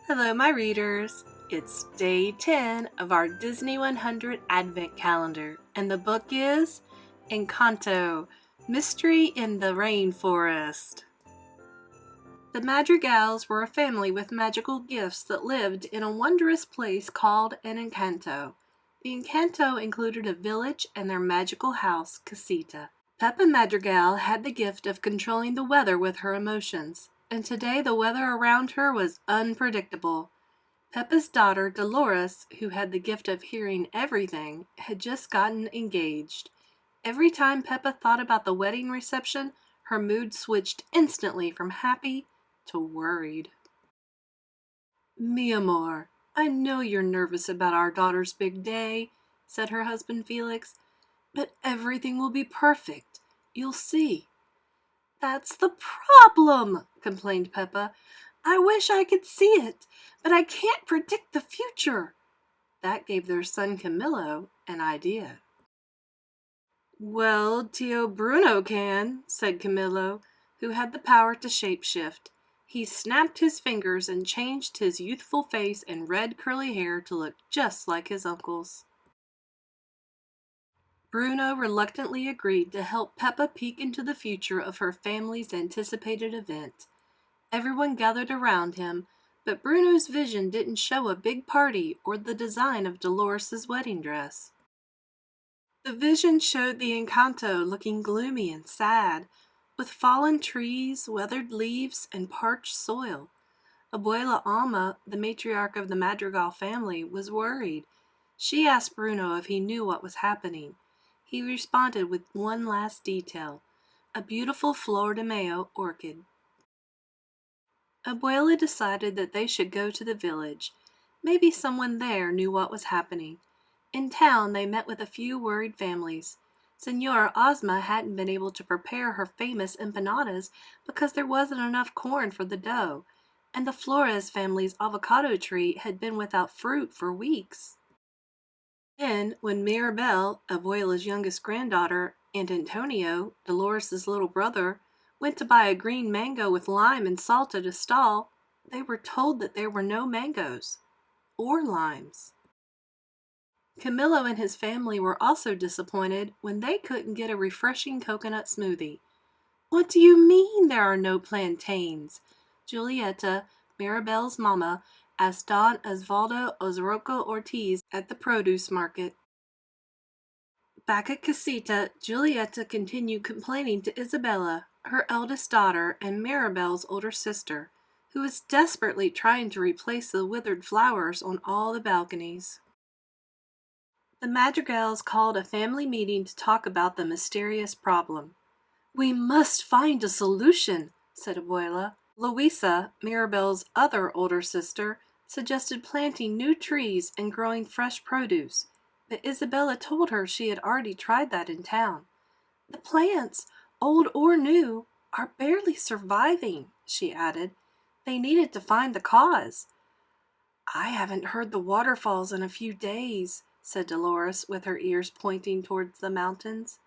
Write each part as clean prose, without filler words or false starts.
Hello, my readers. It's day 10 of our Disney 100 Advent Calendar, and the book is Encanto, Mystery in the Rainforest. The Madrigals were a family with magical gifts that lived in a wondrous place called an Encanto. The Encanto included a village and their magical house, Casita. Peppa Madrigal had the gift of controlling the weather with her emotions, and today the weather around her was unpredictable. Peppa's daughter, Dolores, who had the gift of hearing everything, had just gotten engaged. Every time Peppa thought about the wedding reception, her mood switched instantly from happy to worried. "Mi amor, I know you're nervous about our daughter's big day," said her husband Felix, "but everything will be perfect. You'll see." "That's the problem," complained Peppa. "I wish I could see it, but I can't predict the future." That gave their son Camillo an idea. "Well, Tio Bruno can," said Camillo, who had the power to shapeshift. He snapped his fingers and changed his youthful face and red curly hair to look just like his uncle's. Bruno reluctantly agreed to help Peppa peek into the future of her family's anticipated event. Everyone gathered around him, but Bruno's vision didn't show a big party or the design of Dolores's wedding dress. The vision showed the Encanto looking gloomy and sad, with fallen trees, weathered leaves, and parched soil. Abuela Alma, the matriarch of the Madrigal family, was worried. She asked Bruno if he knew what was happening. He responded with one last detail: a beautiful Flor de Mayo orchid. Abuela decided that they should go to the village. Maybe someone there knew what was happening. In town, they met with a few worried families. Señora Ozma hadn't been able to prepare her famous empanadas because there wasn't enough corn for the dough, and the Flores family's avocado tree had been without fruit for weeks. Then, when Mirabel, Abuela's youngest granddaughter, and Antonio, Dolores's little brother, went to buy a green mango with lime and salt at a stall, they were told that there were no mangoes or limes. Camillo and his family were also disappointed when they couldn't get a refreshing coconut smoothie. "What do you mean there are no plantains?" Julieta, Mirabel's mama, asked Don Osvaldo Osroco Ortiz at the produce market. Back at Casita, Julieta continued complaining to Isabella, her eldest daughter and Mirabel's older sister, who was desperately trying to replace the withered flowers on all the balconies. The Madrigals called a family meeting to talk about the mysterious problem. "We must find a solution," said Abuela. Luisa, Mirabel's other older sister, suggested planting new trees and growing fresh produce, but Isabella told her she had already tried that in town. "The plants, old or new, are barely surviving," she added. They needed to find the cause. "I haven't heard the waterfalls in a few days," said Dolores, with her ears pointing towards the mountains.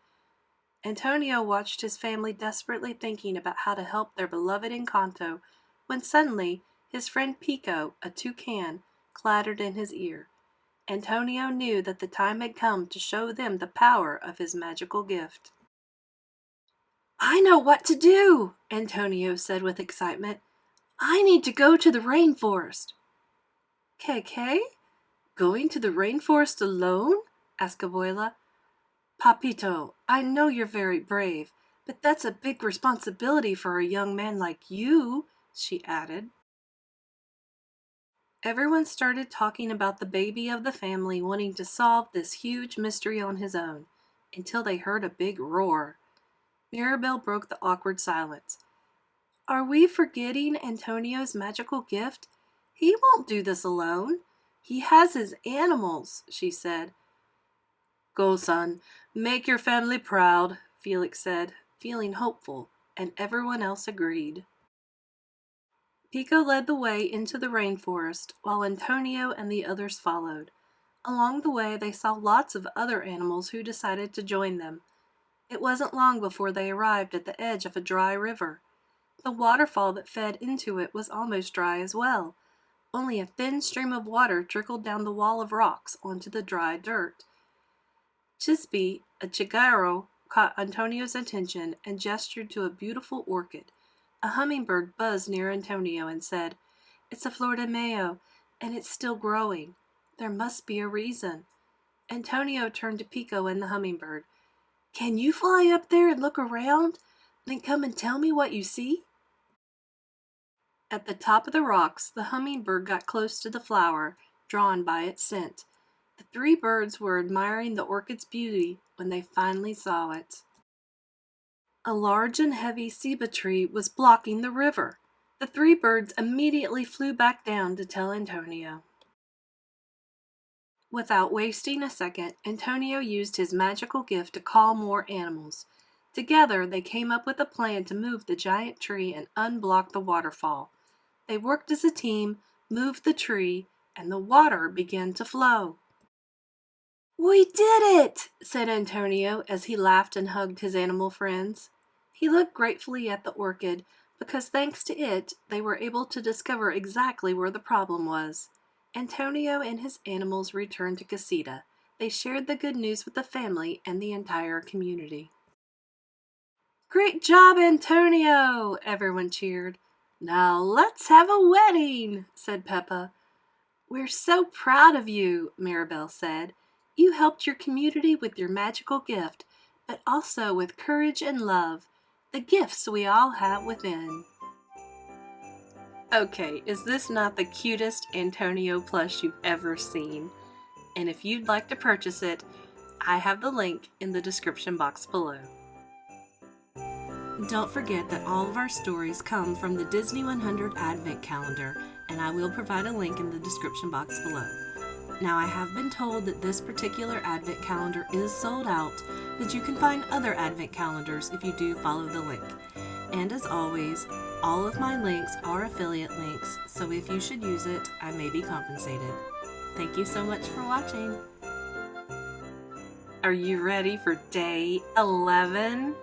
Antonio watched his family desperately thinking about how to help their beloved Encanto, when suddenly his friend Pico, a toucan, clattered in his ear. Antonio knew that the time had come to show them the power of his magical gift. "I know what to do," Antonio said with excitement. "I need to go to the rainforest." "Keke? Going to the rainforest alone?" asked Abuela. "Papito, I know you're very brave, but that's a big responsibility for a young man like you," she added. Everyone started talking about the baby of the family wanting to solve this huge mystery on his own, until they heard a big roar. Mirabel broke the awkward silence. "Are we forgetting Antonio's magical gift? He won't do this alone. He has his animals," she said. "Go, son, make your family proud," Felix said, feeling hopeful, and everyone else agreed. Pico led the way into the rainforest, while Antonio and the others followed. Along the way, they saw lots of other animals who decided to join them. It wasn't long before they arrived at the edge of a dry river. The waterfall that fed into it was almost dry as well, Only a thin stream of water trickled down the wall of rocks onto the dry dirt. Chisby, a chigaro, caught Antonio's attention and gestured to a beautiful orchid. A hummingbird buzzed near Antonio and said, "It's a flor de mayo, and it's still growing. There must be a reason." Antonio turned to Pico and the hummingbird. "Can you fly up there and look around? Then come and tell me what you see?" At the top of the rocks, the hummingbird got close to the flower, drawn by its scent. The three birds were admiring the orchid's beauty when they finally saw it. A large and heavy ceiba tree was blocking the river. The three birds immediately flew back down to tell Antonio. Without wasting a second, Antonio used his magical gift to call more animals. Together, they came up with a plan to move the giant tree and unblock the waterfall. They worked as a team, moved the tree, and the water began to flow. "We did it!" said Antonio as he laughed and hugged his animal friends. He looked gratefully at the orchid because thanks to it, they were able to discover exactly where the problem was. Antonio and his animals returned to Casita. They shared the good news with the family and the entire community. "Great job, Antonio!" everyone cheered. "Now let's have a wedding," said Peppa. "We're so proud of you," Maribel said. "You helped your community with your magical gift, but also with courage and love, the gifts we all have within." Okay, is this not the cutest Antonio plush you've ever seen? And if you'd like to purchase it, I have the link in the description box below. Don't forget that all of our stories come from the Disney 100 Advent Calendar, and I will provide a link in the description box below. Now, I have been told that this particular Advent Calendar is sold out, but you can find other Advent Calendars if you do follow the link. And as always, all of my links are affiliate links, so if you should use it, I may be compensated. Thank you so much for watching. Are you ready for day 11?